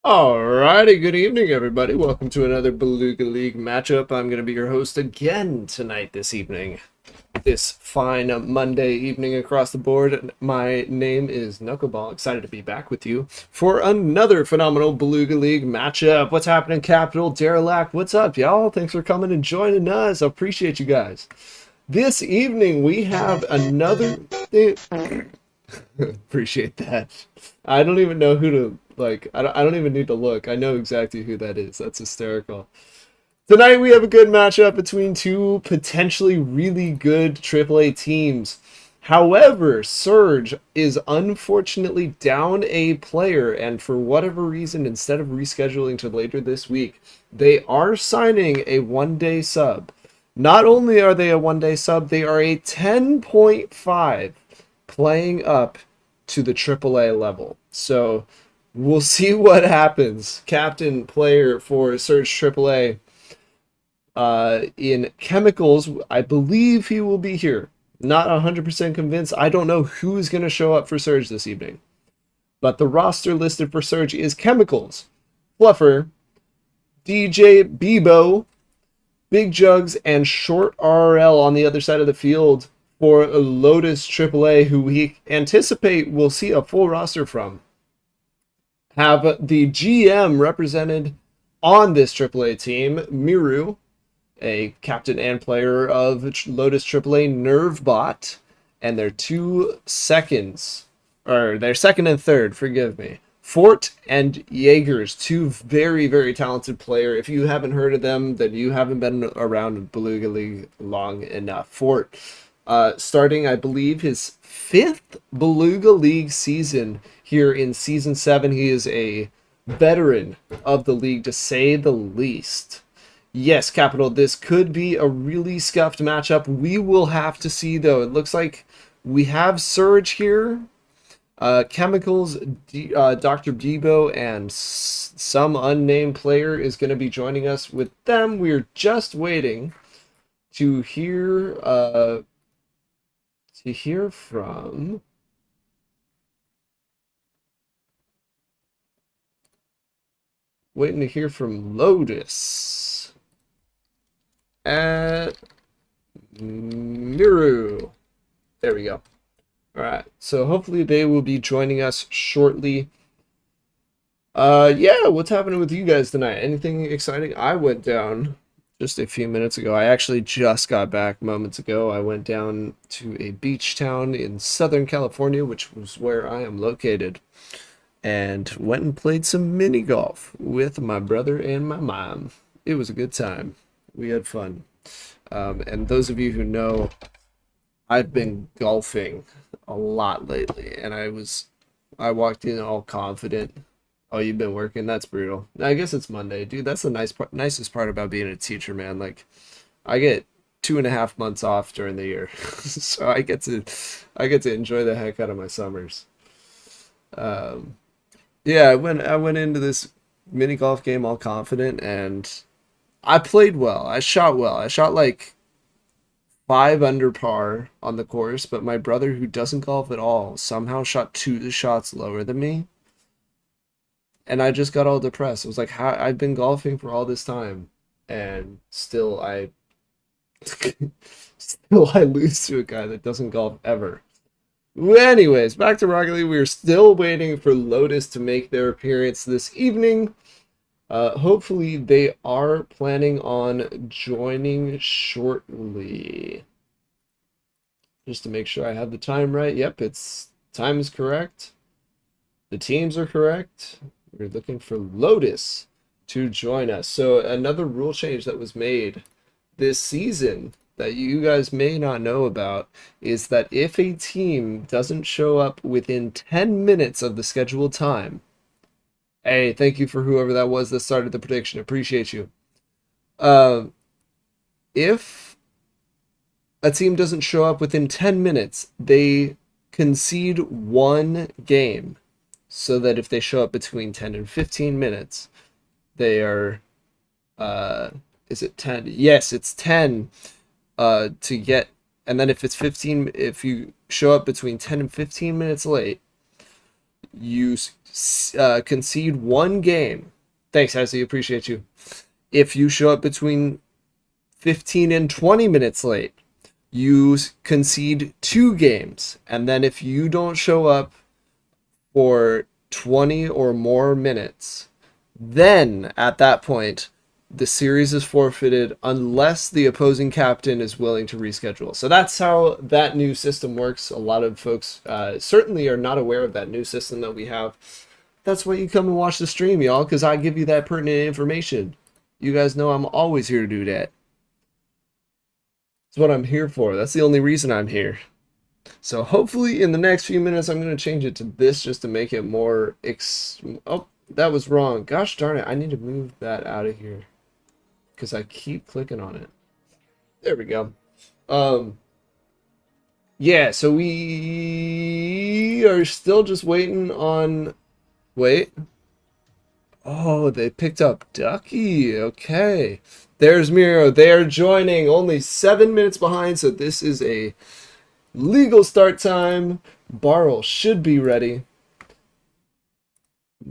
Alrighty, good evening, everybody. Welcome to another Beluga League matchup. I'm going to be your host again tonight, this evening. This fine Monday evening across the board. My name is Knuckleball. Excited to be back with you for another phenomenal Beluga League matchup. What's happening, Capital? Derelict, what's up, y'all? Thanks for coming and joining us. I appreciate you guys. This evening, we have another... Appreciate that. I don't even know who to like. I don't even need to look. I know exactly who that is. That's hysterical. Tonight we have a good matchup between two potentially really good AAA teams. However, Surge is unfortunately down a player, and for whatever reason, instead of rescheduling to later this week, they are signing a one-day sub. Not only are they a one-day sub, they are a 10.5 playing up to the AAA level. So we'll see what happens. Captain player for Surge AAA in Chemicals, I believe he will be here. Not 100% convinced. I don't know who's going to show up for Surge this evening. But the roster listed for Surge is Chemicals, Fluffer, DJ Bebo, Big Jugs, and Short RL on the other side of the field for Lotus AAA, who we anticipate will see a full roster from. Have the GM represented on this AAA team, Miru, a captain and player of Lotus AAA Nervebot, and their their second and third, forgive me, Fort and Jaegers, two very, very talented players. If you haven't heard of them, then you haven't been around Beluga League long enough. Fort, starting, I believe, his 5th Beluga League season here in Season 7. He is a veteran of the league, to say the least. Yes, Capital, this could be a really scuffed matchup. We will have to see, though. It looks like we have Surge here. Chemicals, Dr. Debo, and some unnamed player is going to be joining us with them. We're just waiting to hear from Lotus at Miru. There we go. All right, so hopefully they will be joining us shortly. Yeah, what's happening with you guys tonight? Anything exciting? I went down just a few minutes ago. I actually just got back moments ago. I went down to a beach town in Southern California, which was where I am located, and went and played some mini golf with my brother and my mom. It was a good time. We had fun. And those of you who know, I've been golfing a lot lately, and I walked in all confident. Oh, you've been working? That's brutal. I guess it's Monday, dude. That's the nicest part about being a teacher, man. Like, I get 2.5 months off during the year, so I get to enjoy the heck out of my summers. Yeah, I went into this mini golf game all confident, and I played well. I shot well. I shot like 5 under par on the course, but my brother, who doesn't golf at all, somehow shot 2 shots lower than me. And I just got all depressed. I was like, I've been golfing for all this time, and still I lose to a guy that doesn't golf ever. Anyways, back to Rocket League. We're still waiting for Lotus to make their appearance this evening. Hopefully they are planning on joining shortly. Just to make sure I have the time right. Yep, time is correct. The teams are correct. We're looking for Lotus to join us. So another rule change that was made this season that you guys may not know about is that if a team doesn't show up within 10 minutes of the scheduled time, hey, thank you for whoever that was that started the prediction. Appreciate you. If a team doesn't show up within 10 minutes, they concede 1 game. So that if they show up between 10 and 15 minutes, they are, is it 10? Yes, it's 10 to get, and then if it's 15, if you show up between 10 and 15 minutes late, you concede one game. Thanks, Hezzy, appreciate you. If you show up between 15 and 20 minutes late, you concede 2 games. And then if you don't show up for 20 or more minutes, then at that point, the series is forfeited unless the opposing captain is willing to reschedule. So that's how that new system works. A lot of folks certainly are not aware of that new system that we have. That's why you come and watch the stream, y'all, because I give you that pertinent information. You guys know I'm always here to do that. That's what I'm here for. That's the only reason I'm here. So hopefully in the next few minutes, I'm going to change it to this just to make it more... Oh, that was wrong. Gosh darn it. I need to move that out of here because I keep clicking on it. There we go. Yeah, so we are still just waiting on... Wait. Oh, they picked up Ducky. Okay. There's Miro. They are joining. Only 7 minutes behind, so this is a legal start time. Barrel should be ready.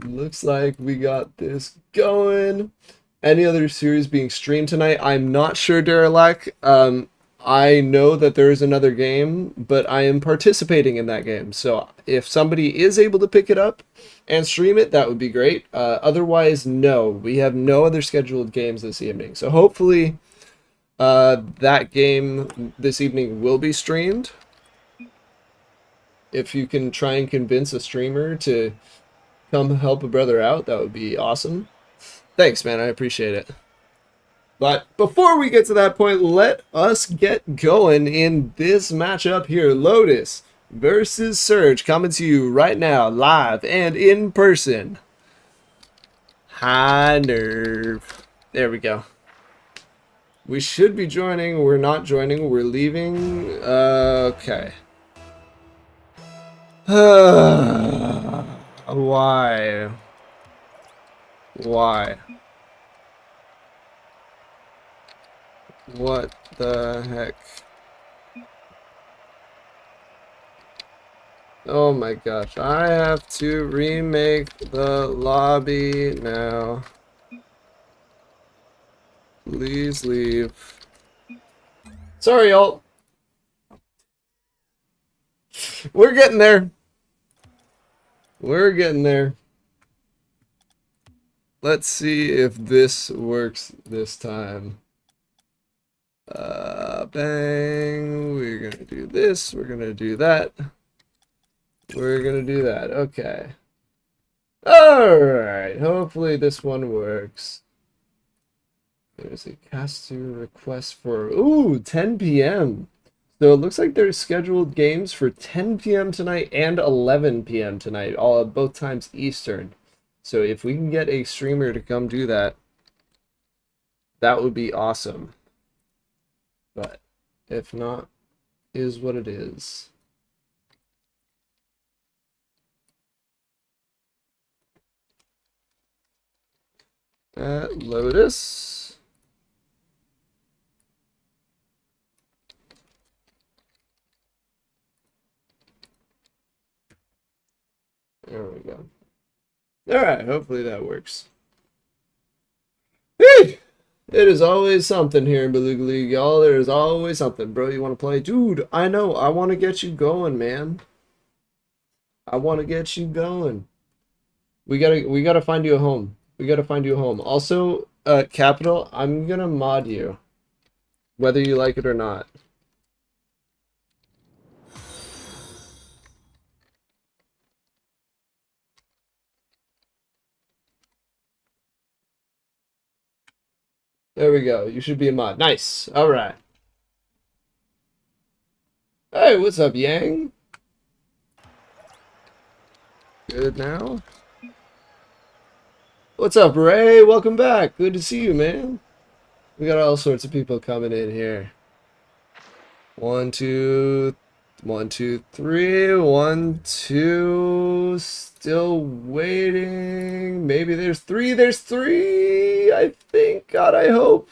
Looks like we got this going. Any other series being streamed tonight? I'm not sure, Derelak. I know that there is another game, but I am participating in that game. So if somebody is able to pick it up and stream it, that would be great. Otherwise, no. We have no other scheduled games this evening. So hopefully that game this evening will be streamed. If you can try and convince a streamer to come help a brother out, that would be awesome. Thanks, man. I appreciate it. But before we get to that point, let us get going in this matchup here. Lotus versus Surge, coming to you right now, live and in person. High nerve. There we go. We should be joining. We're not joining. We're leaving. Okay. Why? Why? What the heck? Oh my gosh, I have to remake the lobby now. Please leave. Sorry, y'all. We're getting there. We're getting there. Let's see if this works this time. Bang. We're gonna do this. We're gonna do that. We're gonna do that. Okay. Alright. Hopefully this one works. There's a caster request for 10 p.m. So it looks like there's scheduled games for 10 p.m. tonight and 11 p.m. tonight, all at both times Eastern. So if we can get a streamer to come do that, that would be awesome. But if not, is what it is. At Lotus. There we go. Alright, hopefully that works. Hey! It is always something here in Beluga League, y'all. There is always something. Bro, you want to play? Dude, I know. I want to get you going, man. I want to get you going. We gotta find you a home. We gotta find you a home. Also, Capital, I'm gonna mod you. Whether you like it or not. There we go. You should be a mod. Nice. All right. Hey, what's up, Yang? Good now? What's up, Ray? Welcome back. Good to see you, man. We got all sorts of people coming in here. 1, 2, 1, 2, 3, 1, 2. Still waiting. Maybe there's 3. There's 3. I think. God, I hope.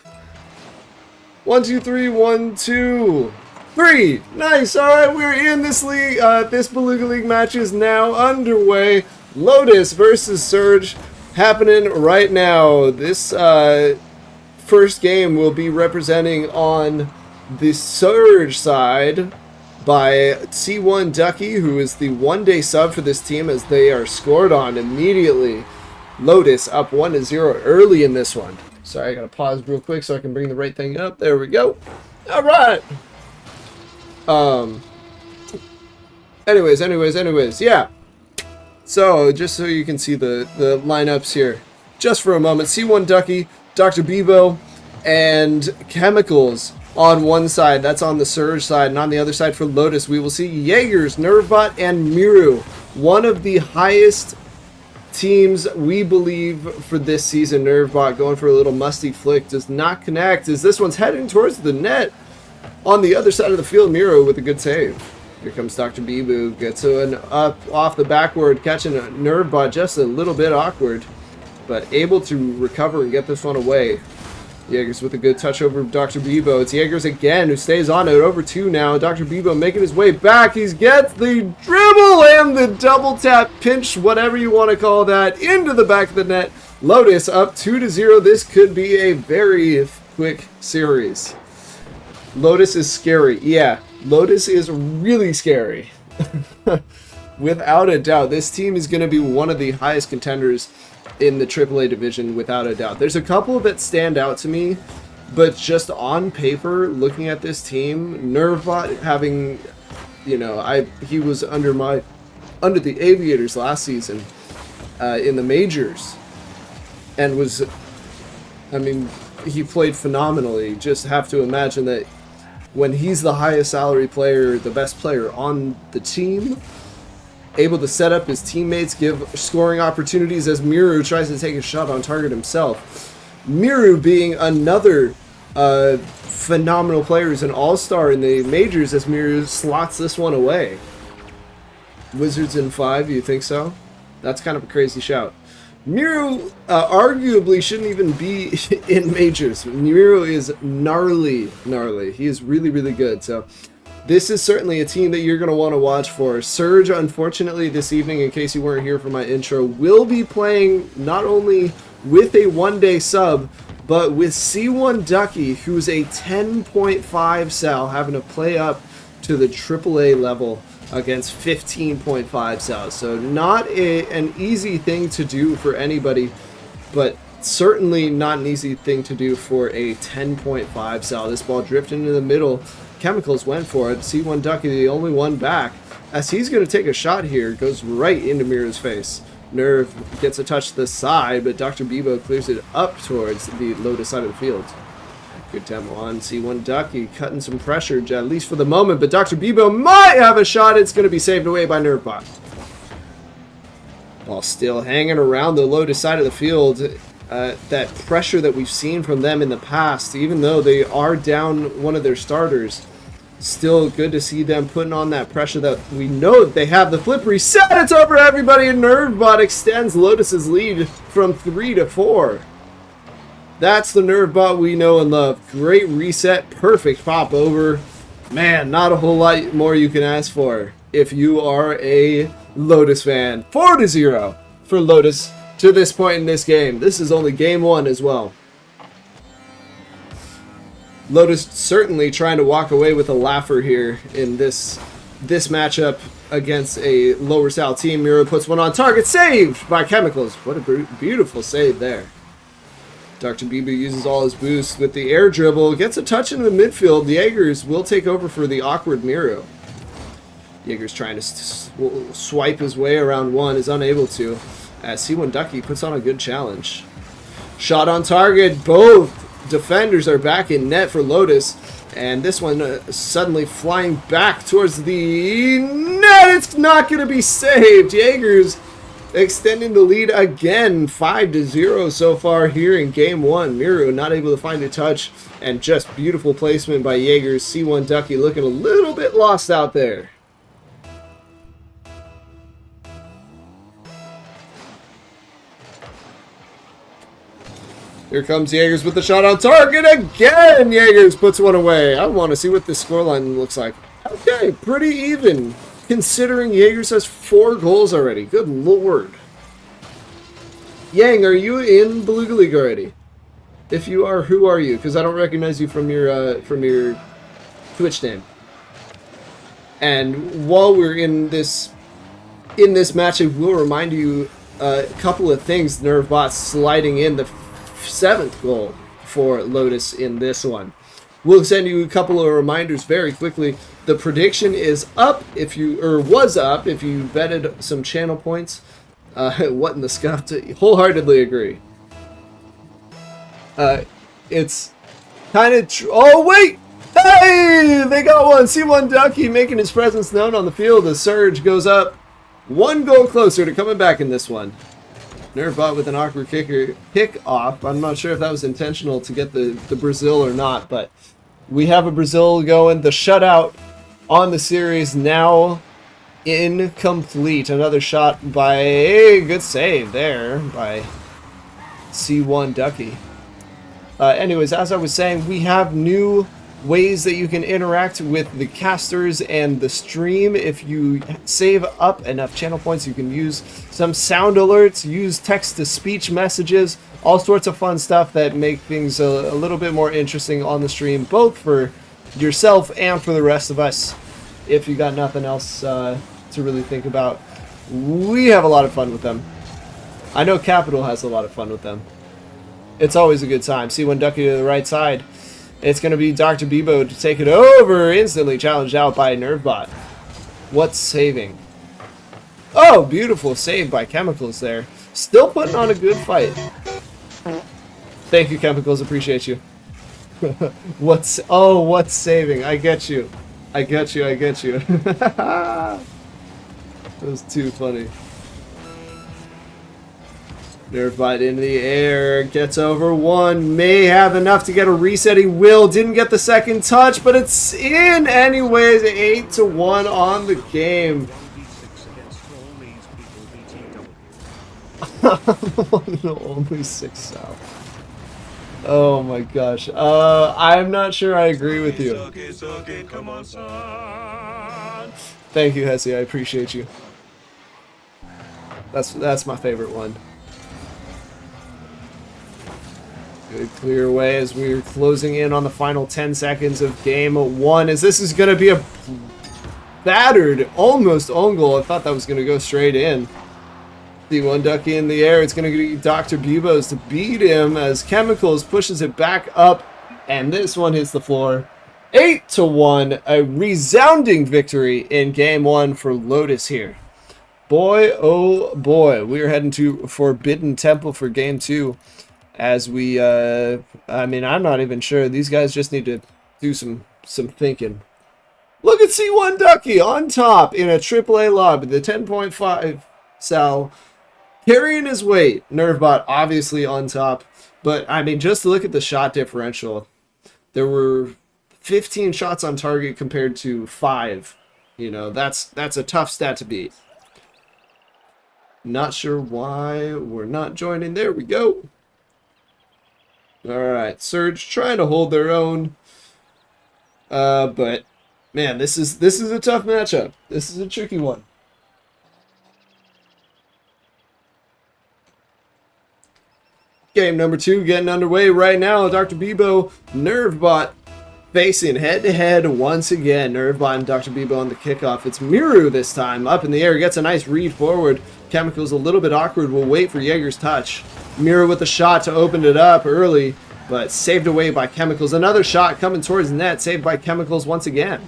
1, 2, 3. 1, 2, 3. Nice. All right, we're in this league. This Beluga League match is now underway. Lotus versus Surge happening right now. This first game will be representing on the Surge side by C1 Ducky, who is the one-day sub for this team, as they are scored on immediately. Lotus up 1-0 early in this one. Sorry, I gotta pause real quick so I can bring the right thing up. There we go. All right. Anyways, yeah. So, just so you can see the lineups here, just for a moment, C1 Ducky, Dr. Bebo, and Chemicals on one side. That's on the Surge side. And on the other side for Lotus, we will see Jaegers, Nervbot, and Miru. One of the highest teams, we believe, for this season. Nervbot going for a little musty flick. Does not connect, as this one's heading towards the net. On the other side of the field, Miru with a good save. Here comes Dr. Bibu, gets an up off the backward, catching a Nervbot just a little bit awkward, but able to recover and get this one away. Jaegers with a good touch over Dr. Bebo. It's Jaegers again who stays on it, over 2 now. Dr. Bebo making his way back. He gets the dribble and the double tap pinch, whatever you want to call that, into the back of the net. Lotus up 2-0. This could be a very quick series. Lotus is scary. Yeah, Lotus is really scary. Without a doubt. This team is going to be one of the highest contenders in the AAA division, without a doubt. There's a couple that stand out to me, but just on paper, looking at this team, Nervbot having, you know, he was under the Aviators last season in the majors, and was, I mean, he played phenomenally. Just have to imagine that when he's the highest salary player, the best player on the team, able to set up his teammates, give scoring opportunities as Miru tries to take a shot on target himself. Miru being another phenomenal player, is an all-star in the majors, as Miru slots this one away. Wizards in 5, you think so? That's kind of a crazy shout. Miru arguably shouldn't even be in majors. Miru is gnarly. He is really, really good. So this is certainly a team that you're going to want to watch for. Surge, unfortunately, this evening, in case you weren't here for my intro, will be playing not only with a one-day sub, but with C1 Ducky, who's a 10.5 sal, having to play up to the AAA level against 15.5 sal. So not an easy thing to do for anybody, but certainly not an easy thing to do for a 10.5 sal. This ball drifted into the middle. Chemicals went for it. C1 Ducky, the only one back, as he's going to take a shot here. Goes right into Miru's face. Nerve gets a touch to the side, but Dr. Bebo clears it up towards the Lotus side of the field. Good tempo on C1 Ducky, cutting some pressure, at least for the moment, but Dr. Bebo might have a shot. It's going to be saved away by Nervbot. Ball still hanging around the Lotus side of the field. That pressure that we've seen from them in the past, even though they are down one of their starters, still good to see them putting on that pressure that we know that they have. The flip reset, it's over everybody, and Nervbot extends Lotus's lead from 3-4. That's the Nervbot we know and love. Great reset, perfect pop over. Man, not a whole lot more you can ask for if you are a Lotus fan. 4-0 for Lotus to this point in this game. This is only game 1 as well. Lotus certainly trying to walk away with a laugher here in this matchup against a lower sal team. Miro puts one on target, saved by Chemicals. What a beautiful save there. Dr. Bibu uses all his boosts with the air dribble, gets a touch into the midfield. The Jaegers will take over for the awkward Miro. Jaegers trying to swipe his way around one, is unable to, as C1 Ducky puts on a good challenge. Shot on target, both defenders are back in net for Lotus, and this one suddenly flying back towards the net. It's not going to be saved. Jaegers extending the lead again, 5-0 so far here in game 1. Miru not able to find a touch, and just beautiful placement by Jaegers. C1 Ducky looking a little bit lost out there. Here comes Jaegers with the shot on target again. Jaegers puts one away. I want to see what this scoreline looks like. Okay, pretty even, considering Jaegers has 4 goals already. Good lord. Yang, are you in Beluga League already? If you are, who are you? Because I don't recognize you from your Twitch name. And while we're in this match, I will remind you a couple of things. Nervbot sliding in the 7th goal for Lotus in this one. We'll send you a couple of reminders very quickly. The prediction is up was up if you betted some channel points. What in the scuff? Wholeheartedly agree. It's kind of oh wait! Hey! They got one! C1 Ducky making his presence known on the field. The surge goes up. 1 goal closer to coming back in this one. Nervbot with an awkward kick off. I'm not sure if that was intentional to get the Brazil or not, but we have a Brazil going. The shutout on the series now incomplete. Another shot by a good save there by C1 Ducky. Anyways, as I was saying, we have new ways that you can interact with the casters and the stream. If you save up enough channel points, you can use some sound alerts, use text-to-speech messages, all sorts of fun stuff that make things a little bit more interesting on the stream, both for yourself and for the rest of us. If you got nothing else to really think about, we have a lot of fun with them. I know Capital has a lot of fun with them. It's always a good time. C1 Ducky to the right side. It's going to be Dr. Bebo to take it over. Instantly challenged out by Nervbot. What's saving? Oh, beautiful save by Chemicals there. Still putting on a good fight. Thank you, Chemicals. Appreciate you. What's saving? I get you. I get you. That was too funny. Nervbot in the air, gets over one, may have enough to get a reset. He will, didn't get the second touch, but it's in anyways. 8-1 on the game. Only 6 south. Oh my gosh. I'm not sure I agree with you. Thank you, Hesse. I appreciate you. That's my favorite one. Good clear away as we're closing in on the final 10 seconds of game 1. As this is going to be a battered, almost own goal. I thought that was going to go straight in. C1 Ducky in the air. It's going to be Dr. Bubos to beat him as Chemicals pushes it back up. And this one hits the floor. 8-1. A resounding victory in game 1 for Lotus here. Boy, oh boy. We are heading to Forbidden Temple for game 2. As we, I mean, I'm not even sure. These guys just need to do some thinking. Look at C1 Ducky on top in a AAA lobby. The 10.5 Sal carrying his weight. Nervbot obviously on top. But, I mean, just look at the shot differential. There were 15 shots on target compared to 5. You know, that's a tough stat to beat. Not sure why we're not joining. There we go. Alright, Surge trying to hold their own. But man, this is a tough matchup. This is a tricky one. Game number 2 getting underway right now. Dr. Bebo, Nervbot facing head-to-head once again. Nervbot and Dr. Bebo on the kickoff. It's Miru this time. Up in the air, gets a nice read forward. Chemicals a little bit awkward. Will wait for Jaeger's touch. Miru with a shot to open it up early, but saved away by Chemicals. Another shot coming towards net, saved by Chemicals once again.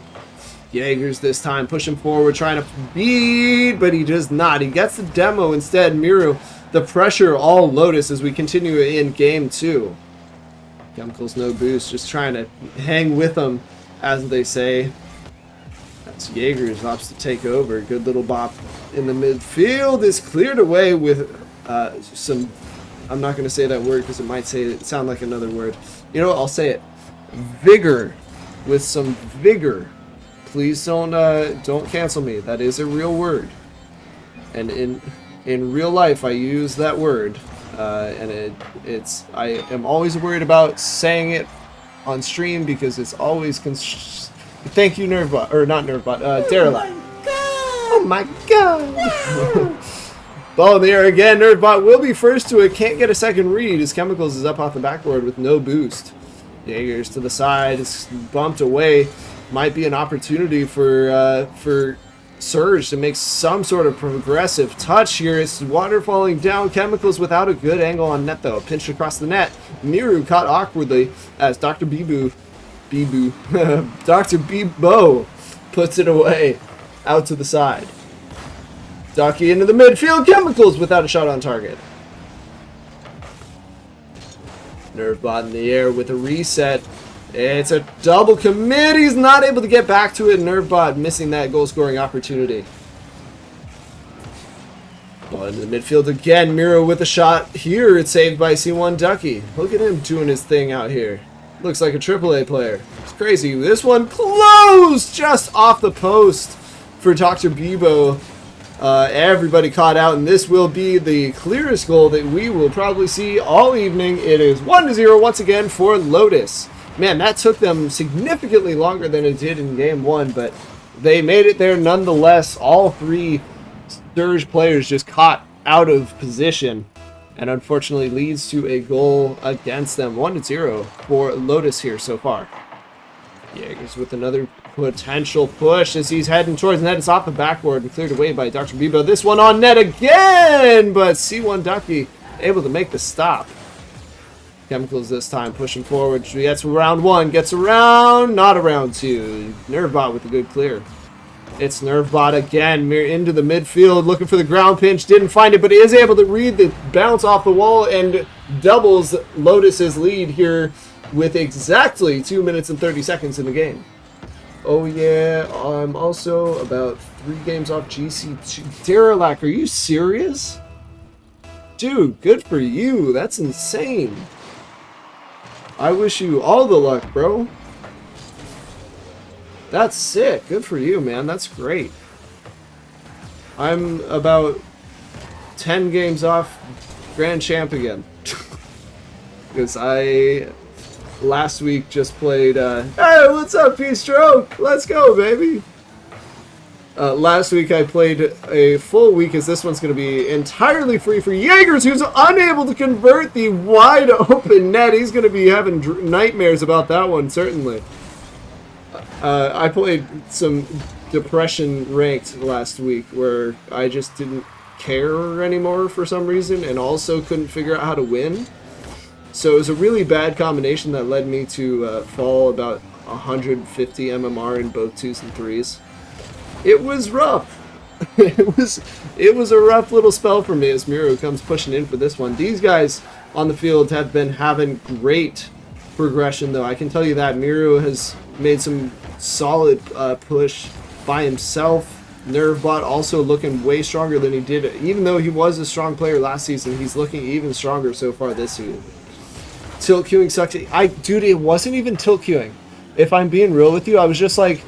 Jaeger's this time pushing forward, trying to beat, but he does not. He gets the demo instead. Miru, the pressure all Lotus as we continue in game 2. Chemicals no boost, just trying to hang with them, as they say. That's Jaeger's opts to take over. Good little bop in the midfield is cleared away with some. I'm not going to say that word because it might sound like another word. You know what? I'll say it. Vigor, with some vigor. Please don't cancel me. That is a real word, and in real life I use that word, and I am always worried about saying it on stream because it's always. Thank you, Nervbot, or not Nervbot, Derelict. Oh my god! Ball in the air again. Nervbot will be first to it. Can't get a second read as Chemicals is up off the backboard with no boost. Jaegers to the side. It's bumped away. Might be an opportunity for Surge to make some sort of progressive touch here. It's water falling down. Chemicals without a good angle on net though. Pinched across the net. Miru caught awkwardly as Dr. Dr. Bebo puts it away out to the side. Ducky into the midfield. Chemicals without a shot on target. Nervebot in the air with a reset. It's a double commit. He's not able to get back to it. Nervebot missing that goal scoring opportunity. Ball into the midfield again. Miro with a shot here. It's saved by C1 Ducky. Look at him doing his thing out here. Looks like a AAA player. It's crazy. This one close just off the post for Dr. Bebo. Everybody caught out, and this will be the clearest goal that we will probably see all evening. It is 1-0 once again for Lotus. Man, that took them significantly longer than it did in game one, but they made it there nonetheless. All three Surge players just caught out of position, and unfortunately leads to a goal against them. 1-0 for Lotus here so far. Jaegers with another potential push as he's heading towards net. It's off the backboard and cleared away by Dr. Bebo. This one on net again, but C1 Ducky able to make the stop. Chemicals this time pushing forward. Gets round one, gets around, not around two. Nervebot with a good clear. It's Nervebot again, into the midfield, looking for the ground pinch. Didn't find it, but is able to read the bounce off the wall and doubles Lotus's lead here with exactly 2 minutes and 30 seconds in the game. Oh yeah, I'm also about 3 games off GC2. Derelak, are you serious? Dude, good for you. That's insane. I wish you all the luck, bro. That's sick. Good for you, man. That's great. I'm about 10 games off Grand Champ again. Because last week just played, hey, what's up, P-Stroke? Let's go, baby. Last week I played a full week, as this one's going to be entirely free for Jaegers, who's unable to convert the wide open net. He's going to be having nightmares about that one, certainly. I played some depression ranked last week where I just didn't care anymore for some reason, and also couldn't figure out how to win. So it was a really bad combination that led me to fall about 150 MMR in both 2s and 3s. It was rough. it was a rough little spell for me as Miro comes pushing in for this one. These guys on the field have been having great progression, though. I can tell you that Miro has made some solid push by himself. Nervebot also looking way stronger than he did. Even though he was a strong player last season, he's looking even stronger so far this season. Tilt queuing sucks. Dude, it wasn't even tilt queuing. If I'm being real with you, I was just like,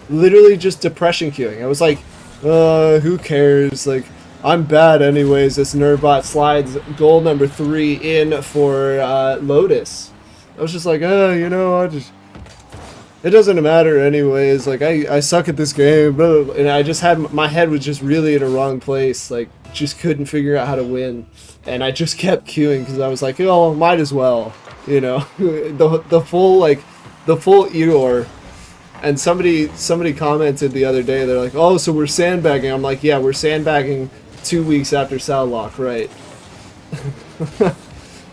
literally just depression queuing. I was like, who cares? Like, I'm bad anyways. This Nervebot slides goal number 3 in for Lotus. I was just like, you know, it doesn't matter anyways. Like, I suck at this game. Blah, blah. And I just had, my head was just really in a wrong place. Like, just couldn't figure out how to win. And I just kept queuing because I was like, oh, might as well, you know, the full Eeyore. And somebody commented the other day, they're like, oh, so we're sandbagging. I'm like, yeah, we're sandbagging 2 weeks after Sallock, right?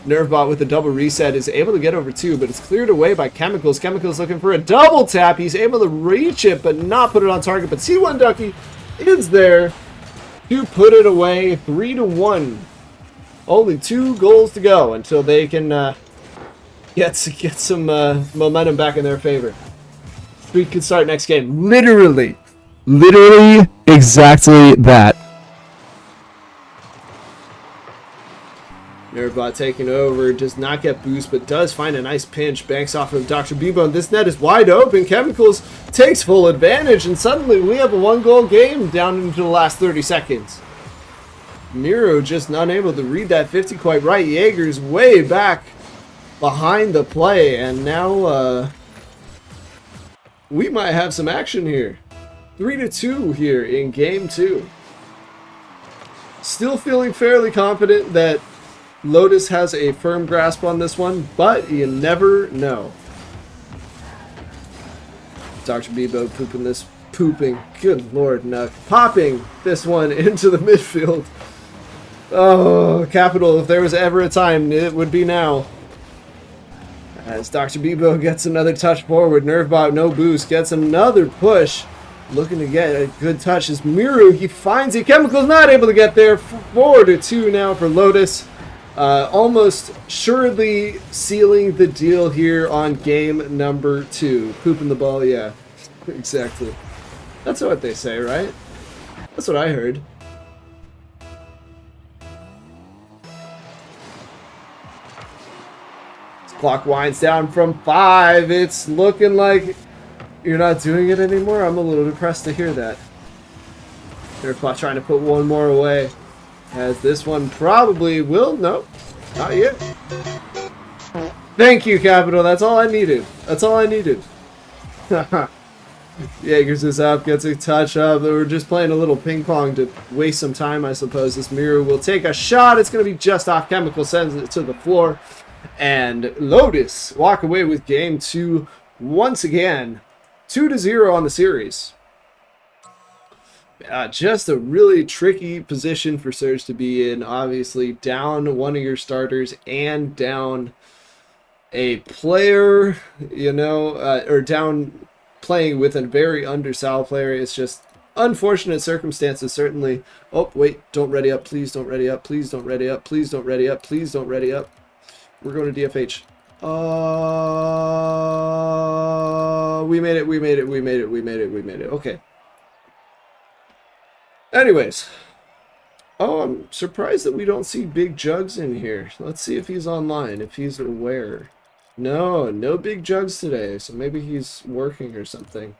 Nervebot with a double reset is able to get over 2, but it's cleared away by Chemicals. Chemicals looking for a double tap. He's able to reach it, but not put it on target. But C1 Ducky is there to put it away, 3-1. Only 2 goals to go until they can get some momentum back in their favor. Streak could start next game. Literally exactly that. Nervebot taking over, does not get boost, but does find a nice pinch. Banks off of Dr. Bebo, and this net is wide open. Chemicals takes full advantage, and suddenly we have a 1-goal game down into the last 30 seconds. Miro just not able to read that 50 quite right. Jaegers way back behind the play, and now we might have some action here. 3-2 here in game 2. Still feeling fairly confident that Lotus has a firm grasp on this one, but you never know. Dr. Bebo pooping, good lord, no, popping this one into the midfield. Oh, Capital, if there was ever a time, it would be now. As Dr. Bebo gets another touch forward, Nervebot, no boost, gets another push. Looking to get a good touch as Miru, he finds it. Chemical's not able to get there. 4-2 now for Lotus. Almost assuredly sealing the deal here on game number 2. Pooping the ball, yeah. Exactly. That's what they say, right? That's what I heard. Clock winds down from 5. It's looking like you're not doing it anymore. I'm a little depressed to hear that. They're trying to put one more away. As this one probably will. Nope. Not yet. Thank you, Capital. That's all I needed. That's all I needed. Jaegers is up. Gets a touch up. We're just playing a little ping pong to waste some time, I suppose. This Miru will take a shot. It's going to be just off. Chemical sends it to the floor. And Lotus walk away with game 2 once again. 2-0 on the series. Just a really tricky position for Surge to be in. Obviously, down one of your starters and down a player, you know, or down playing with a very undersell player. It's just unfortunate circumstances, certainly. Oh, wait, don't ready up. Please don't ready up. Please don't ready up. Please don't ready up. Please don't ready up. We're going to DFH. We made it, we made it, we made it, we made it, we made it. Okay. Anyways. Oh, I'm surprised that we don't see Big Jugs in here. Let's see if he's online, if he's aware. No, no Big Jugs today, so maybe he's working or something.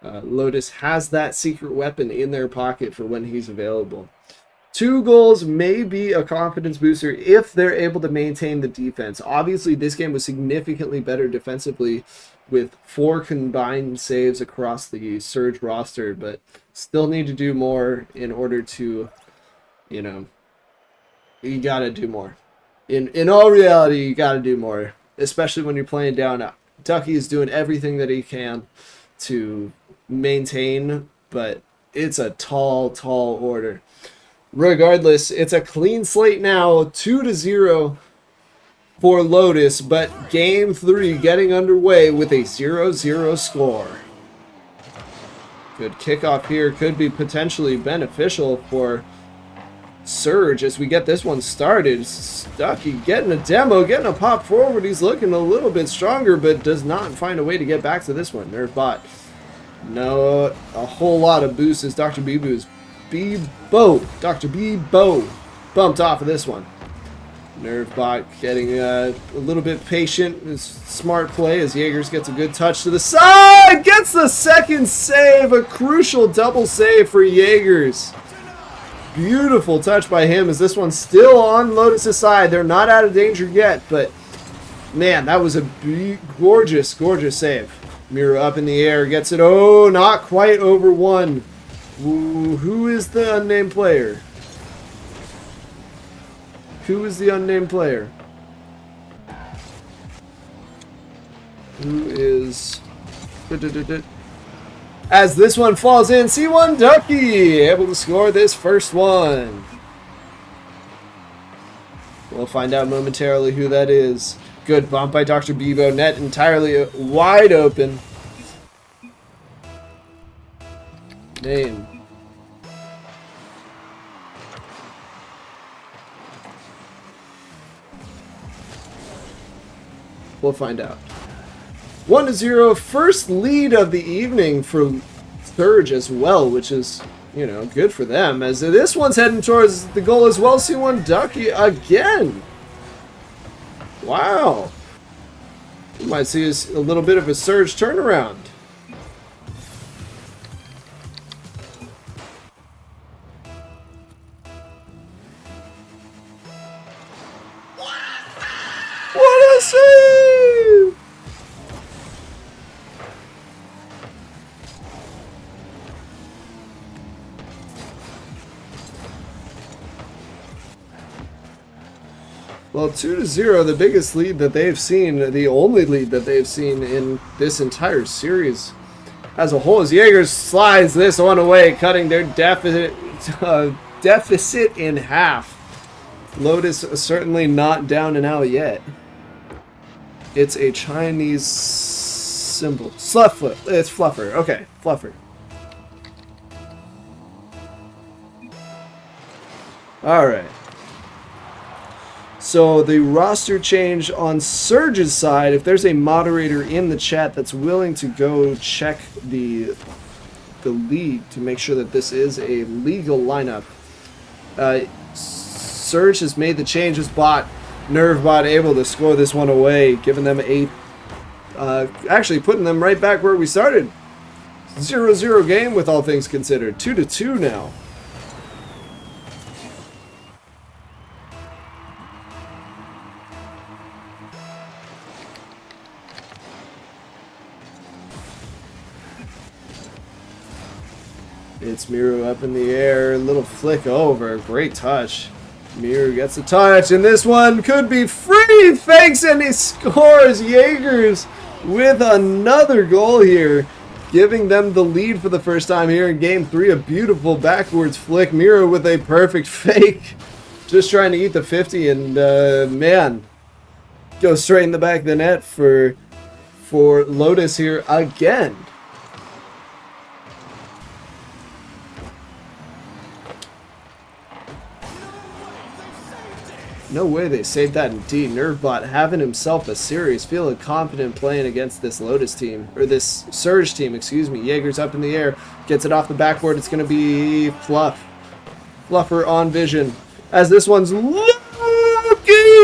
Lotus has that secret weapon in their pocket for when he's available. 2 goals may be a confidence booster if they're able to maintain the defense. Obviously, this game was significantly better defensively with 4 combined saves across the Surge roster, but still need to do more in order to, you know, you gotta do more. In all reality, you gotta do more, especially when you're playing down. Ducky is doing everything that he can to maintain, but it's a tall, tall order. Regardless, it's a clean slate now, 2-0 for Lotus, but game 3 getting underway with a 0-0 score. Good kickoff here, could be potentially beneficial for Surge as we get this one started. Stucky getting a demo, getting a pop forward. He's looking a little bit stronger, but does not find a way to get back to this one. Nerfbot, no, a whole lot of boosts as Dr. Dr. Bebo bumped off of this one. Nerfbot getting a little bit patient. Smart play as Jaegers gets a good touch to the side. Gets the second save. A crucial double save for Jaegers. Beautiful touch by him as this one's still on Lotus' side. They're not out of danger yet, but man, that was a gorgeous, gorgeous save. Miru up in the air. Gets it. Oh, not quite over one. Ooh, who is the unnamed player? Who is the unnamed player? Who is... As this one falls in, C1 Ducky able to score this first one. We'll find out momentarily who that is. Good bump by Dr. Bebo. Net entirely wide open. Name. We'll find out. 1-0, first lead of the evening for Surge as well, which is, you know, good for them. As this one's heading towards the goal as well. C1 Ducky again. Wow. We might see a little bit of a Surge turnaround. What a save! Well, 2-0, the biggest lead that they've seen, the only lead that they've seen in this entire series as a whole, as Jaeger slides this one away, cutting their deficit in half. Lotus certainly not down and out yet. It's a Chinese symbol. Fluffler. It's Fluffer. Okay, Fluffer. Alright. So the roster change on Surge's side, if there's a moderator in the chat that's willing to go check the league to make sure that this is a legal lineup. Surge has made the changes, Nervebot able to score this one away, giving them actually putting them right back where we started. 0-0 game with all things considered. 2-2 now. It's Miru up in the air, little flick over, great touch. Miru gets a touch, and this one could be free, thanks, and he scores. Jaegers with another goal here, giving them the lead for the first time here in Game 3. A beautiful backwards flick. Miru with a perfect fake, just trying to eat the 50, and man, goes straight in the back of the net for Lotus here again. No way they saved that indeed. Nervebot having himself a series, feeling confident playing against this Lotus team, or this Surge team, excuse me. Jaeger's up in the air, gets it off the backboard. It's going to be Fluffer on vision, as this one's looking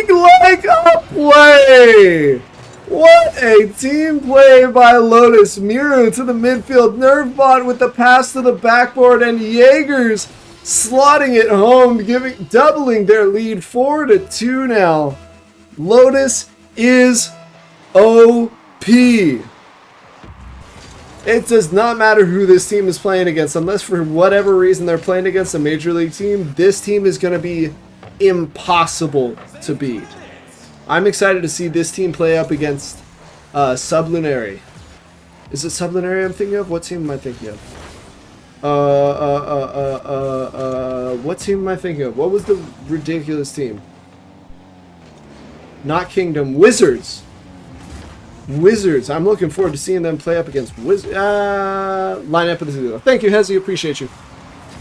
like a play. What a team play by Lotus. Miru to the midfield, Nervebot with the pass to the backboard, and Jaegers slotting it home, doubling their lead 4-2 now. Lotus is OP. It does not matter who this team is playing against, unless for whatever reason they're playing against a major league team. This team is going to be impossible to beat. I'm excited to see this team play up against Sublunary. Is it Sublunary I'm thinking of? What team am I thinking of? What team am I thinking of? What was the ridiculous team? Not Kingdom. Wizards. Wizards. I'm looking forward to seeing them play up against Wizards. Line up with the Thank you, Hezzy. Appreciate you.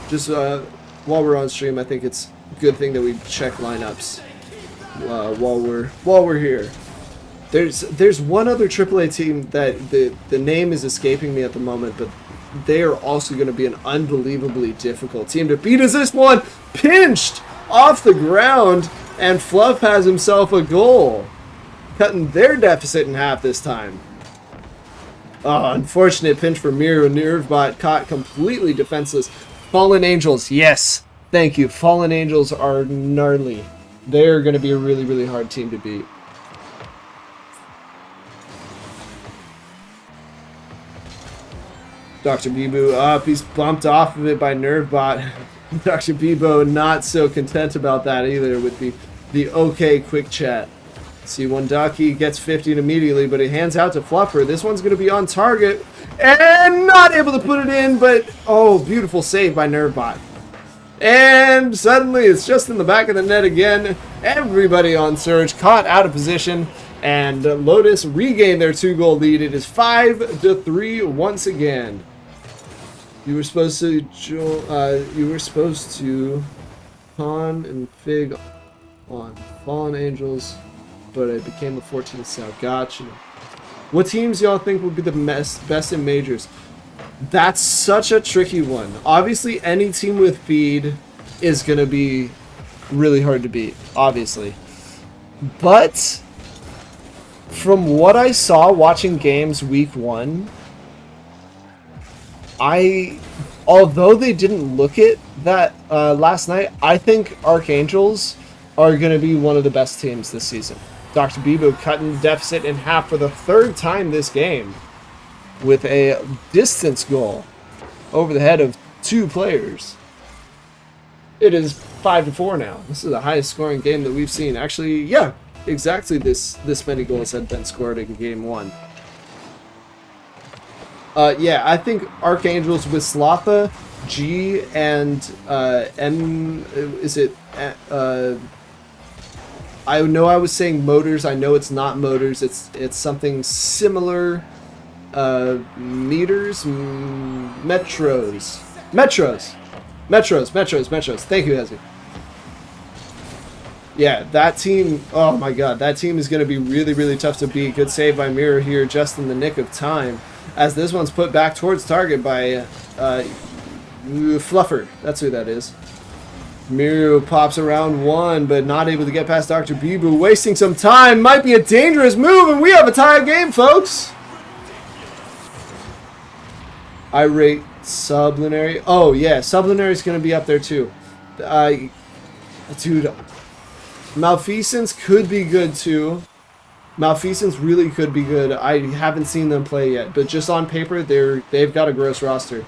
Just while we're on stream, I think it's a good thing that we check lineups while we're here. There's one other AAA team that the name is escaping me at the moment, but they are also going to be an unbelievably difficult team to beat. As this one pinched off the ground, and Fluff has himself a goal, cutting their deficit in half this time. Oh, unfortunate pinch for Miru. Nervebot caught completely defenseless. Fallen Angels, yes, thank you. Fallen Angels are gnarly. They're going to be a really, really hard team to beat. Dr. Bibu up, he's bumped off of it by Nervebot. Dr. Bibo not so content about that either with the okay quick chat. C1 Ducky gets 50 immediately, but it hands out to Fluffer. This one's going to be on target and not able to put it in, but oh, beautiful save by Nervebot. And suddenly it's just in the back of the net again. Everybody on Surge caught out of position, and Lotus regained their 2-goal lead. It is 5-3 once again. You were supposed to pawn and fig on Fallen Angels, but it became a 14 stout. Gotcha. What teams y'all think would be the best in majors? That's such a tricky one. Obviously, any team with feed is going to be really hard to beat, obviously. But from what I saw watching games week 1, although they didn't look at that last night, I think Archangels are going to be one of the best teams this season. Dr. Bibo cutting deficit in half for the 3rd time this game with a distance goal over the head of 2 players. It is 5-4 now. This is the highest scoring game that we've seen. Actually, yeah, exactly this many goals had been scored in game 1. Yeah, I think Archangels with Slotha, G, and M. Is it? I know I was saying Motors. I know it's not Motors. It's something similar. Meters, Metros. Thank you, Hezzy. Yeah, that team. Oh my God, that team is going to be really, really tough to beat. Good save by Mirror here, just in the nick of time, as this one's put back towards target by Fluffer. That's who that is. Miru pops around one, but not able to get past Dr. Bibu, wasting some time. Might be a dangerous move, and we have a tie game, folks. Irate Sublinary. Oh, yeah, Sublinary is going to be up there, too. Dude, Malfeasance could be good, too. Malfeasance really could be good. I haven't seen them play yet, but just on paper, they've got a gross roster.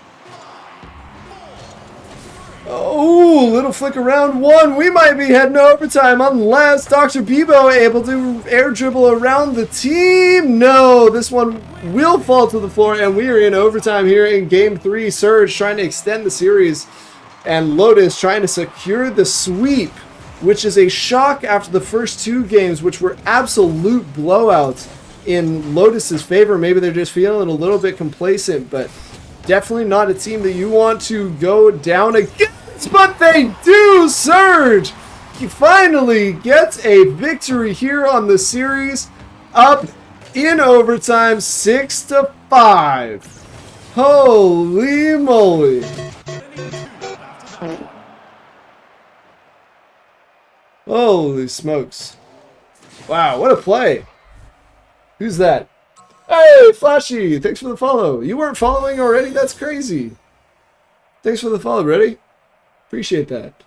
Oh, little flick around one. We might be heading to overtime unless Dr. Bebo able to air dribble around the team. No, this one will fall to the floor, and we are in overtime here in Game 3. Surge trying to extend the series, and Lotus trying to secure the sweep, which is a shock after the first 2 games, which were absolute blowouts in Lotus's favor. Maybe they're just feeling a little bit complacent, but definitely not a team that you want to go down against, but they do! Surge! He finally gets a victory here on the series, up in overtime, 6-5. Holy moly! Holy smokes. Wow, what a play! Who's that? Hey, Flashy! Thanks for the follow. You weren't following already? That's crazy. Thanks for the follow, Ready? Appreciate that.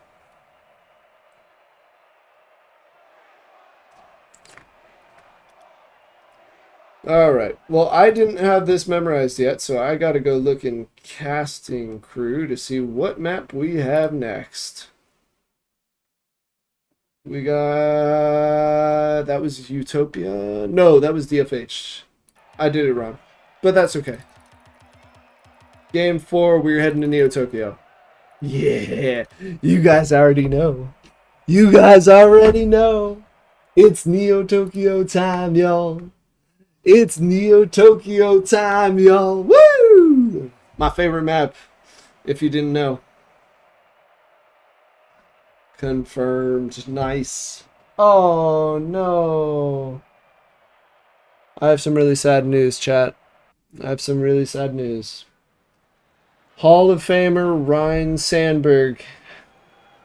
Alright. Well, I didn't have this memorized yet, so I gotta go look in Casting Crew to see what map we have next. We got... That was Utopia? No, that was DFH. I did it wrong, but that's okay. Game 4, we're heading to Neo Tokyo. Yeah, you guys already know. You guys already know. It's Neo Tokyo time, y'all. It's Neo Tokyo time, y'all. Woo! My favorite map, if you didn't know. Confirmed. Nice. Oh, no. I have some really sad news, chat. I have some really sad news. Hall of Famer Ryan Sandberg,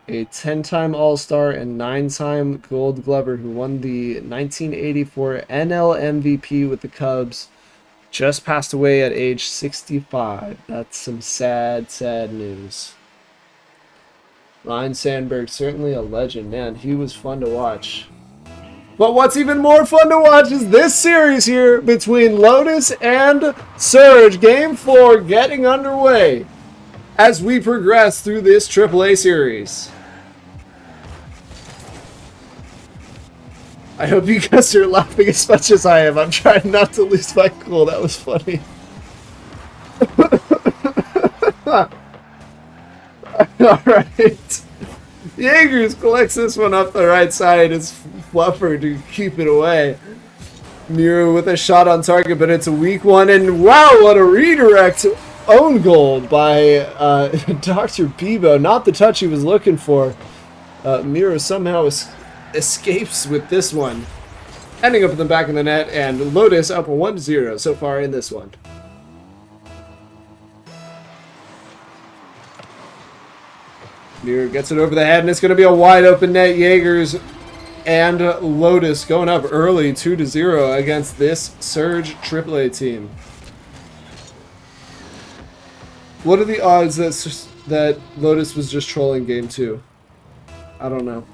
a 10-time All-Star and 9-time Gold Glover who won the 1984 NL MVP with the Cubs, just passed away at age 65. That's some sad, sad news. Ryan Sandberg, certainly a legend. Man, he was fun to watch. But what's even more fun to watch is this series here between Lotus and Surge. Game 4 getting underway as we progress through this AAA series. I hope you guys are laughing as much as I am. I'm trying not to lose my cool. That was funny. Alright. Jaegers collects this one up the right side. It's Fluffer to keep it away. Miru with a shot on target, but it's a weak one. And wow, what a redirect own goal by Dr. Bebo. Not the touch he was looking for. Miru somehow escapes with this one. Ending up in the back of the net, and Lotus up 1-0 so far in this one. Miru gets it over the head, and it's going to be a wide open net. Jaegers and Lotus going up early 2-0 against this Surge AAA team. What are the odds that Lotus was just trolling game 2? I don't know.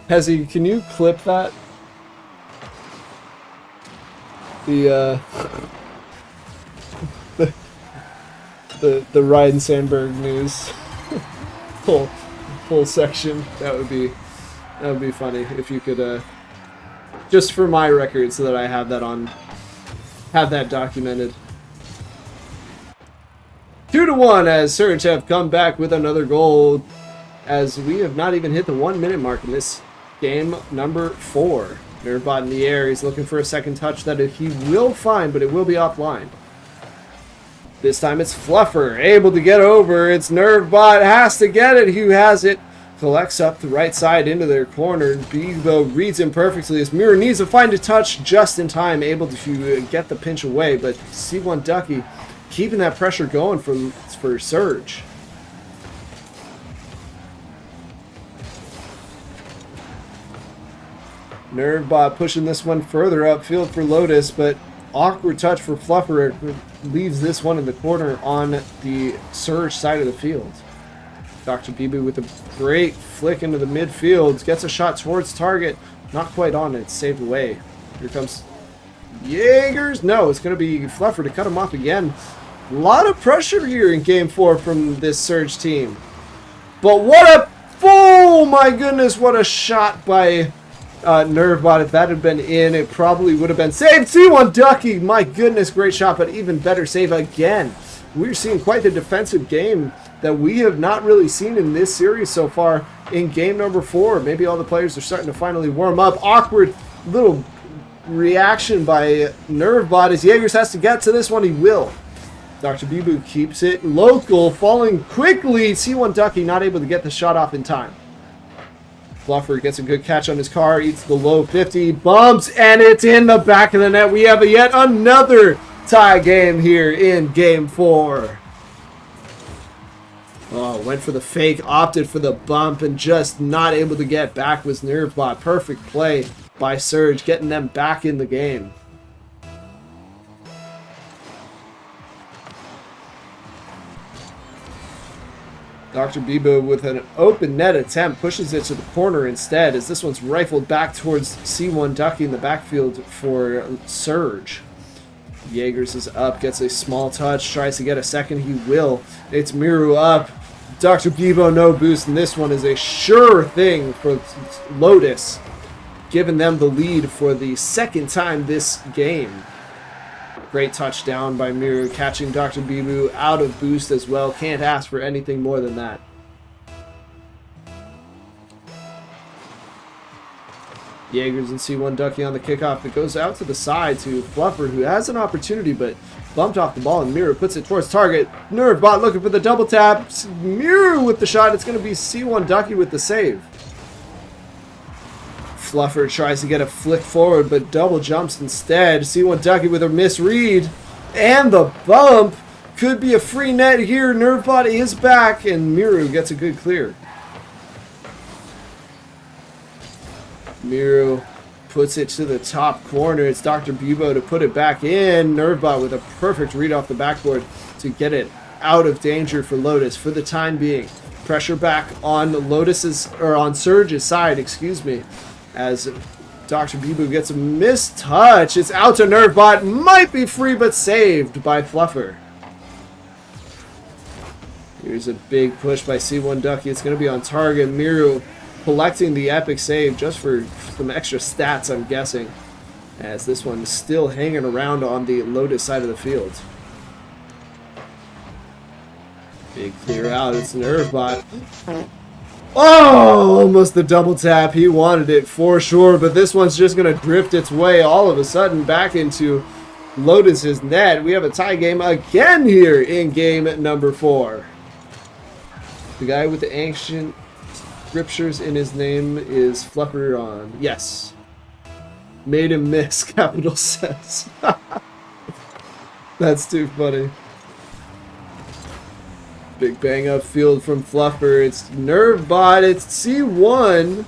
Hezzy, can you clip that? The Ryan Sandberg news. whole section. That would be funny if you could just for my record, so that I have that documented. 2-1 as Surge have come back with another goal, as we have not even hit the 1 minute mark in this game number 4. Nervbot in the air, he's looking for a second touch that he will find, but it will be offline. This time it's Fluffer, able to get over. It's Nervbot, has to get it. Who has it? Collects up the right side into their corner. Bebo reads him perfectly as Mirror needs to find a touch just in time, able to get the pinch away. But C1 Ducky keeping that pressure going for Surge. Nervbot pushing this one further upfield for Lotus, but awkward touch for Fluffer leaves this one in the corner on the Surge side of the field. Dr. Bibu with a great flick into the midfield, gets a shot towards target, not quite on it, saved away. Here comes Jaegers. No, it's going to be Fluffer to cut him off again. A lot of pressure here in Game 4 from this Surge team. But what a... Oh my goodness, what a shot by Nervbot. If that had been in, it probably would have been saved. C1 Ducky, my goodness, great shot, but even better save again. We're seeing quite the defensive game that we have not really seen in this series so far in game number 4. Maybe all the players are starting to finally warm up. Awkward little reaction by Nervbot as Jaegers has to get to this one. He will. Dr. Bibu keeps it local, falling quickly. C1 Ducky not able to get the shot off in time. Fluffer gets a good catch on his car, eats the low 50, bumps, and it's in the back of the net. We have yet another tie game here in Game 4. Oh, went for the fake, opted for the bump, and just not able to get back was Nervbot. Perfect play by Surge, getting them back in the game. Dr. Bibo with an open net attempt pushes it to the corner instead, as this one's rifled back towards C1 Ducky in the backfield for Surge. Jaegers is up, gets a small touch, tries to get a second, he will. It's Miru up. Dr. Bibo no boost, and this one is a sure thing for Lotus, giving them the lead for the second time this game. Great touchdown by Miru, catching Dr. Bibu out of boost as well. Can't ask for anything more than that. Jaegers and C1 Ducky on the kickoff. It goes out to the side to Fluffer, who has an opportunity but bumped off the ball, and Miru puts it towards target. Nervbot looking for the double tap. Miru with the shot. It's going to be C1 Ducky with the save. Fluffer tries to get a flick forward, but double jumps instead. C1 Ducky with a misread. And the bump. Could be a free net here. Nervbot is back, and Miru gets a good clear. Miru puts it to the top corner. It's Dr. Bibo to put it back in. Nervbot with a perfect read off the backboard to get it out of danger for Lotus for the time being. Pressure back on on Surge's side, excuse me. As Dr. Bibu gets a missed touch. It's out to Nervbot. Might be free, but saved by Fluffer. Here's a big push by C1 Ducky. It's going to be on target. Miru collecting the epic save just for some extra stats, I'm guessing. As this one is still hanging around on the Lotus side of the field. Big clear out. It's Nervbot. Oh, almost the double tap. He wanted it for sure, but this one's just going to drift its way all of a sudden back into Lotus's net. We have a tie game again here in game number 4. The guy with the ancient scriptures in his name is Fluffer on. Yes. Made him miss, capital says. That's too funny. Big bang upfield from Fluffer. It's Nervbot. It's C1.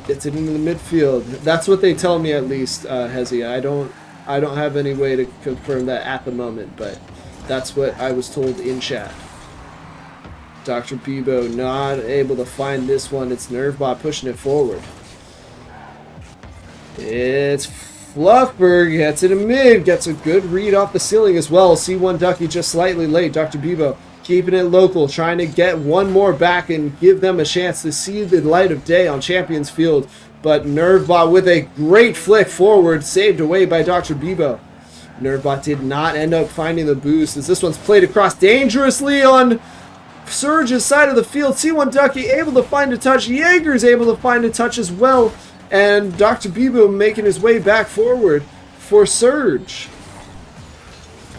Gets it into the midfield. That's what they tell me, at least, Hezi. I don't have any way to confirm that at the moment, but that's what I was told in chat. Dr. Bibo not able to find this one. It's Nervbot pushing it forward. It's Fluffer. Gets it in mid. Gets a good read off the ceiling as well. C1 Ducky just slightly late. Dr. Bibo keeping it local, trying to get one more back and give them a chance to see the light of day on Champions Field. But Nervebot with a great flick forward, saved away by Dr. Bebo. Nervebot did not end up finding the boost as this one's played across dangerously on Surge's side of the field. C1 Ducky able to find a touch. Jaeger's able to find a touch as well. And Dr. Bebo making his way back forward for Surge.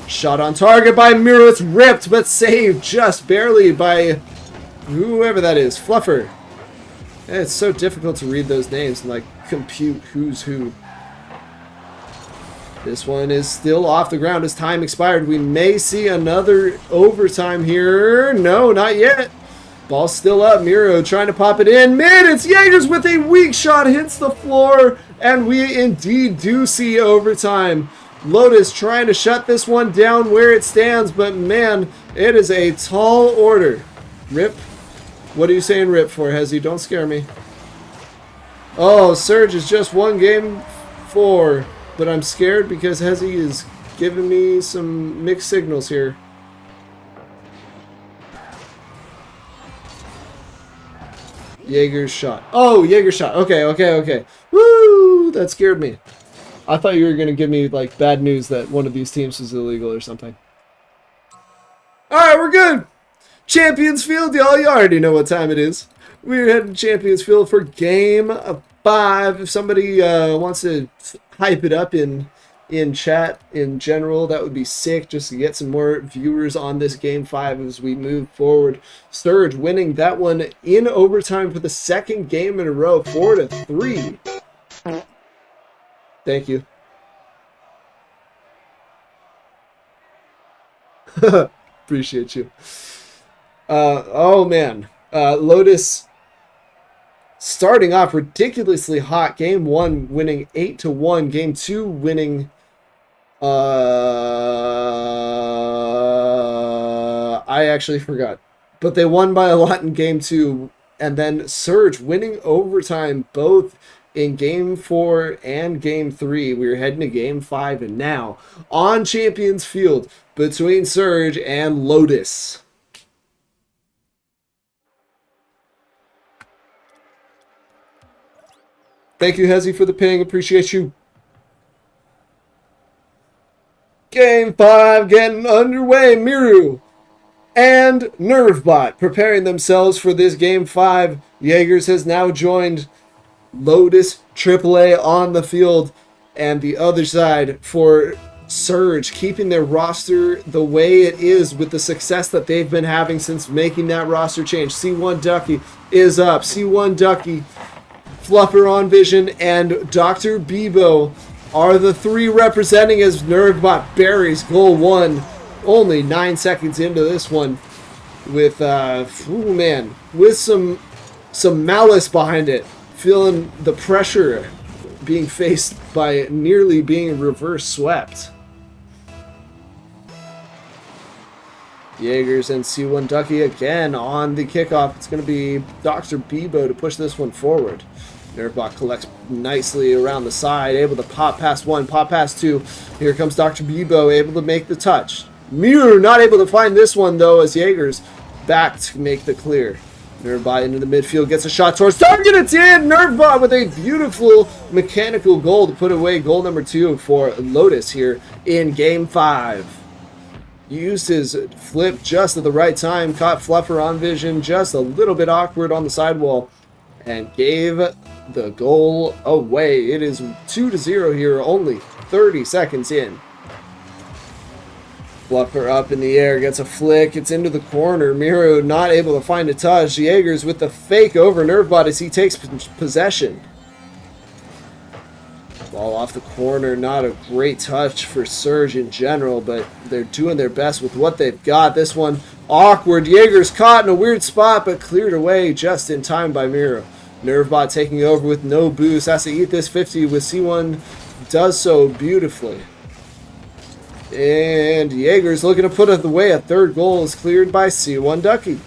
Shot on target by Miro. It's ripped but saved just barely by whoever that is. Fluffer. It's so difficult to read those names and like compute who's who. This one is still off the ground as time expired. We may see another overtime here. No, not yet. Ball's still up. Miro trying to pop it in. Mid, it's Jaegers with a weak shot. Hits the floor. And we indeed do see overtime. Lotus trying to shut this one down where it stands. But man, it is a tall order. Rip. What are you saying rip for, Hezzy? Don't scare me. Oh, Surge is just one game 4. But I'm scared because Hezzy is giving me some mixed signals here. Jaeger's shot. Oh, Jaeger's shot. Okay. Woo! That scared me. I thought you were going to give me like bad news that one of these teams was illegal or something. Alright, we're good. Champions Field, y'all. You already know what time it is. We're heading to Champions Field for game 5. If somebody wants to hype it up in chat in general, that would be sick, just to get some more viewers on this game 5 as we move forward. Surge winning that one in overtime for the second game in a row, 4-3. Thank you. Appreciate you. Oh man, Lotus starting off ridiculously hot. Game 1 winning 8-1. Game 2 winning I actually forgot. But they won by a lot in game 2. And then Surge winning overtime both in game 4 and game 3. We're heading to game 5 and now on Champions Field between Surge and Lotus. Thank you, Hezzy, for the ping. Appreciate you. Game 5 getting underway. Miru and Nervebot preparing themselves for this game 5. Jaegers has now joined Lotus AAA on the field. And the other side for Surge, keeping their roster the way it is with the success that they've been having since making that roster change. C1 Ducky is up. C1 Ducky, Fluffer on Vision, and Dr. Bebo are the 3 representing as Nervebot buries goal 1. Only 9 seconds into this one with, with some malice behind it. Feeling the pressure being faced by nearly being reverse swept. Jaegers and C1 Ducky again on the kickoff. It's going to be Dr. Bebo to push this one forward. Nervebot collects nicely around the side, able to pop past 1, pop past 2. Here comes Dr. Bebo, able to make the touch. Miru not able to find this one, though, as Jaegers back to make the clear. Nervebot into the midfield, gets a shot towards target. It's in! Nervebot with a beautiful mechanical goal to put away goal number 2 for Lotus here in Game 5. Used his flip just at the right time, caught Fluffer on Vision, just a little bit awkward on the sidewall, and gave the goal away. It is 2-0 here, only 30 seconds in. Fluffer up in the air, gets a flick, it's into the corner. Miro not able to find a touch. Jaegers with the fake over Nervebot as he takes possession. Ball off the corner, not a great touch for Surge in general, but they're doing their best with what they've got. This one awkward. Jaegers caught in a weird spot, but cleared away just in time by Miro. Nervebot taking over with no boost. Has to eat this 50 with C1. Does so beautifully. And Jaegers looking to put away a third goal is cleared by C1 Ducky.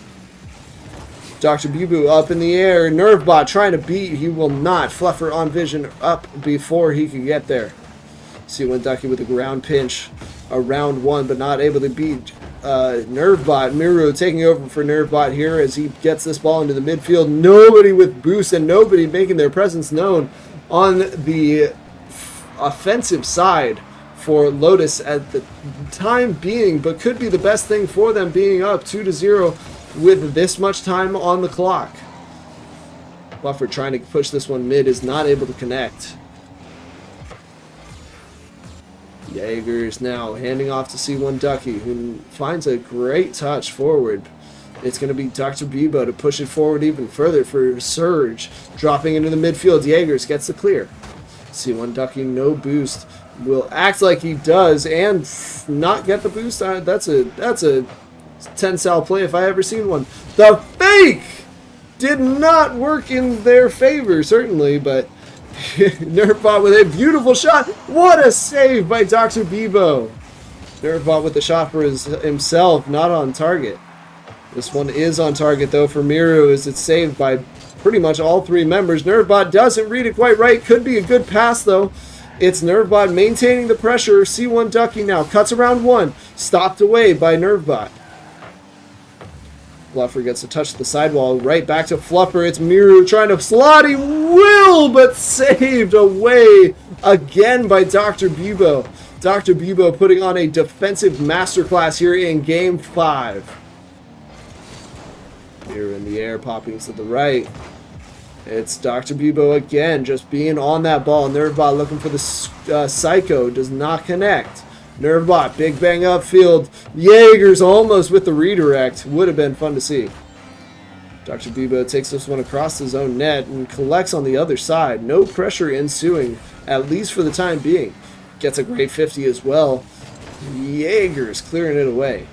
Dr. Bebo up in the air. Nervebot trying to beat. He will not. Fluffer on Vision up before he can get there. C1 Ducky with a ground pinch around 1, but not able to beat Nervebot. Miru taking over for Nervebot here as he gets this ball into the midfield. Nobody with boost and nobody making their presence known on the offensive side for Lotus at the time being, but could be the best thing for them being up 2-0 with this much time on the clock. Buffer trying to push this one mid is not able to connect. Jaegers now handing off to C1 Ducky, who finds a great touch forward. It's going to be Dr. Bebo to push it forward even further for Surge. Dropping into the midfield, Jaegers gets the clear. C1 Ducky, no boost. Will act like he does and not get the boost. That's a 10 sal play if I ever seen one. The fake did not work in their favor, certainly, but Nerfbot with a beautiful shot. What a save by Dr. Bebo. Nerfbot with the shot for himself, not on target. This one is on target, though, for Miru, as it's saved by pretty much all three members. Nerfbot doesn't read it quite right. Could be a good pass, though. It's Nerfbot maintaining the pressure. C1 Ducky now cuts around one. Stopped away by Nerfbot. Fluffer gets a touch to the sidewall. Right back to Fluffer. It's Miru trying to slot. He will, but saved away again by Dr. Bebo. Dr. Bebo putting on a defensive masterclass here in Game 5. Here in the air, popping to the right. It's Dr. Bebo again, just being on that ball. Nervebot looking for the Psycho. Does not connect. Nervebot, big bang upfield. Jaegers almost with the redirect. Would have been fun to see. Dr. Bebo takes this one across his own net and collects on the other side. No pressure ensuing, at least for the time being. Gets a great 50 as well. Jaegers clearing it away.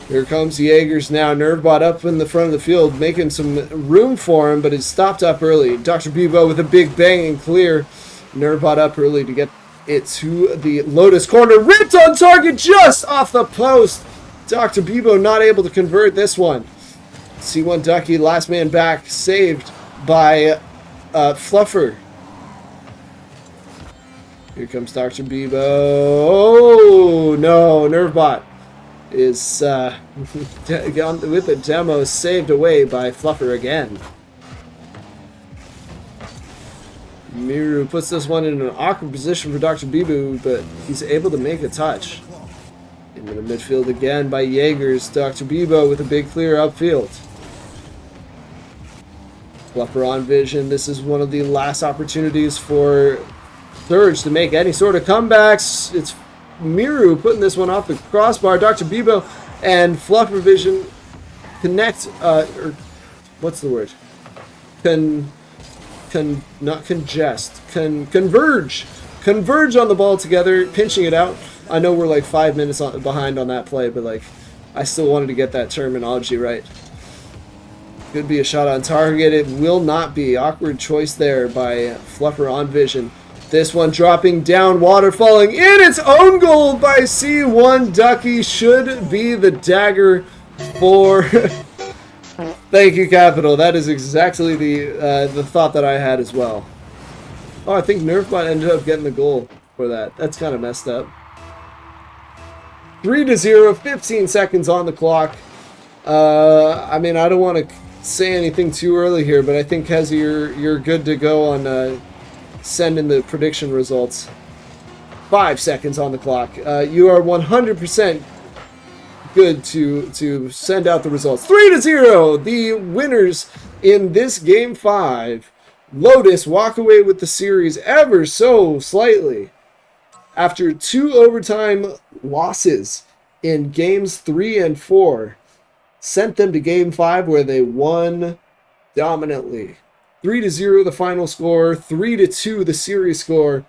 Here comes Jaegers now. Nervebot up in the front of the field, making some room for him, but is stopped up early. Dr. Bebo with a big bang and clear. Nervebot up early to get it to the Lotus corner. Ripped on target just off the post. Dr. Bebo not able to convert this one. C1 Ducky, last man back, saved by Fluffer. Here comes Dr. Bebo. Oh, no. Nervebot is with the demo saved away by Fluffer again. Miru puts this one in an awkward position for Dr. Bebo, but he's able to make a touch. Into the midfield again by Jaegers. Dr. Bebo with a big clear upfield. Fluffer on vision. This is one of the last opportunities for Surge to make any sort of comebacks. It's Miru putting this one off the crossbar. Dr. Bebo and Fluffer Vision connect, or what's the word? Not congest. Converge. Converge on the ball together, pinching it out. I know we're like 5 minutes behind on that play, but like I still wanted to get that terminology right. Could be a shot on target. It will not be. Awkward choice there by Fluffer on vision. This one dropping down, water falling in. Its own goal by C1 Ducky should be the dagger for... Thank you, Capital. That is exactly the thought that I had as well. Oh, I think Nerfbot ended up getting the goal for that. That's kind of messed up. 3-0, 15 seconds on the clock. I mean, I don't want to say anything too early here, but I think, Kezi, you're good to go on... send in the prediction results. 5 seconds on the clock. You are 100% good to send out the results. 3-0. The winners in this Game 5. Lotus walk away with the series ever so slightly after 2 overtime losses in Games 3 and 4. Sent them to Game 5 where they won dominantly. 3-0 the final score, 3-2 the series score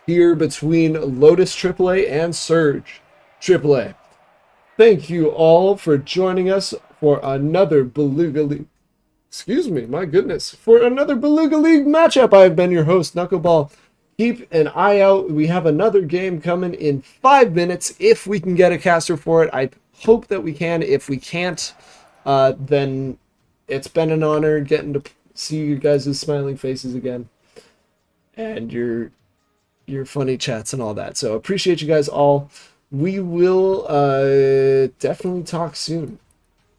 here between Lotus AAA and Surge AAA. Thank you all for joining us for another Beluga League. Excuse me, my goodness. For another Beluga League matchup, I've been your host, Knuckleball. Keep an eye out. We have another game coming in 5 minutes if we can get a caster for it. I hope that we can. If we can't, then it's been an honor getting to see you guys' smiling faces again and your funny chats and all that. So appreciate you guys all. we will definitely talk soon,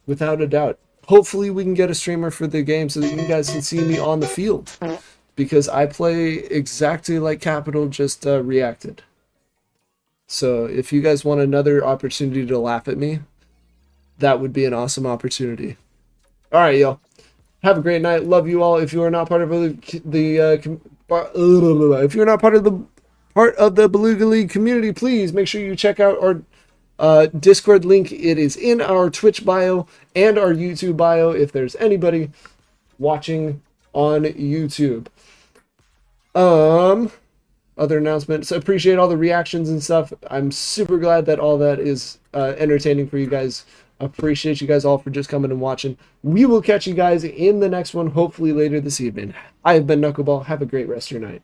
without a doubt. Hopefully we can get a streamer for the game so that you guys can see me on the field, because I play exactly like Capital just reacted. So if you guys want another opportunity to laugh at me, that would be an awesome opportunity. All right, y'all. Have a great night. Love you all. If you are not part of if you're not part of the Beluga League community, please make sure you check out our Discord link. It is in our Twitch bio and our YouTube bio if there's anybody watching on YouTube. Other announcements. Appreciate all the reactions and stuff. I'm super glad that all that is entertaining for you guys. Appreciate you guys all for just coming and watching. We will catch you guys in the next one, hopefully later this evening. I have been Knuckleball. Have a great rest of your night.